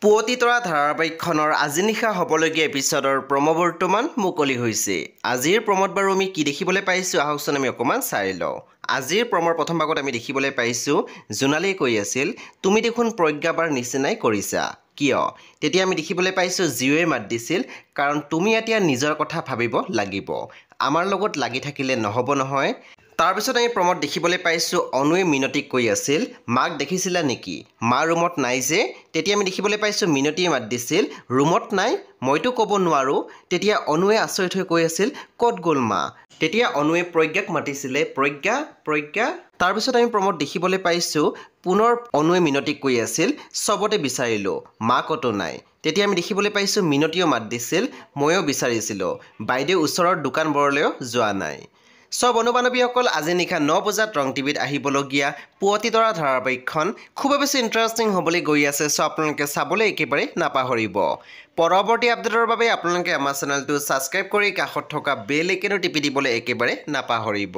পুৱতি তৰা ধাৰাবাহিকখনৰ আজি নিশা হ'বলগীয়া এপিছডৰ প্ৰম' বৰ্তমান মুকলি হৈছে। আজিৰ প্ৰম'ত বাৰু আমি কি দেখিবলৈ পাইছোঁ আহকচোন আমি অকণমান চাই লওঁ। আজিৰ প্ৰমৰ প্ৰথম ভাগত আমি দেখিবলৈ পাইছোঁ জোনালীয়ে কৈ আছিল তুমি দেখোন প্ৰজ্ঞাবাৰ নিচিনাই কৰিছা। কিয়? তেতিয়া আমি দেখিবলৈ পাইছোঁ জীৱে মাত দিছিল কাৰণ তুমি এতিয়া নিজৰ কথা ভাবিব লাগিব, আমাৰ লগত লাগি থাকিলে নহ'ব নহয়। তাৰপিছত আমি প্ৰম'ত দেখিবলৈ পাইছোঁ অনুৱে মিনতীক কৈ আছিল মাক দেখিছিলা নেকি, মা ৰুমত নাই যে। তেতিয়া আমি দেখিবলৈ পাইছোঁ মিনতীয়ে মাত দিছিল ৰুমত নাই, মইতো ক'ব নোৱাৰোঁ। তেতিয়া অনুৱে আচৰিত হৈ কৈ আছিল ক'ত গ'ল মা। তেতিয়া অনুৱে প্ৰজ্ঞাক মাতিছিলে প্ৰজ্ঞা প্ৰজ্ঞা। তাৰপিছত আমি প্ৰম'ত দেখিবলৈ পাইছোঁ পুনৰ অনুৱে মিনতীক কৈ আছিল চবতে বিচাৰিলোঁ মা ক'তো নাই। তেতিয়া আমি দেখিবলৈ পাইছোঁ মিনতীয়েও মাত দিছিল ময়ো বিচাৰিছিলোঁ, বাইদেউ ওচৰৰ দোকানবোৰলৈও যোৱা নাই। সব অনুবানৱীসকল আজি নিশা 9 বজাত ৰং টিভিত আহিবলগীয়া পুৱতি তৰা ধাৰাবাহিকখন খুবেই বেছি ইণ্টাৰেষ্টিং হ'বলৈ গৈ আছে। আপোনালোকে চাবলৈ একেবাৰে নাপাহৰিব। পৰৱৰ্তী আপডেটৰ বাবে আপোনালোকে আমাৰ চেনেলটো ছাবস্ক্ৰাইব কৰি কাষত থকা বেল আইকনটো টিপি দিবলৈ একেবাৰে নাপাহৰিব।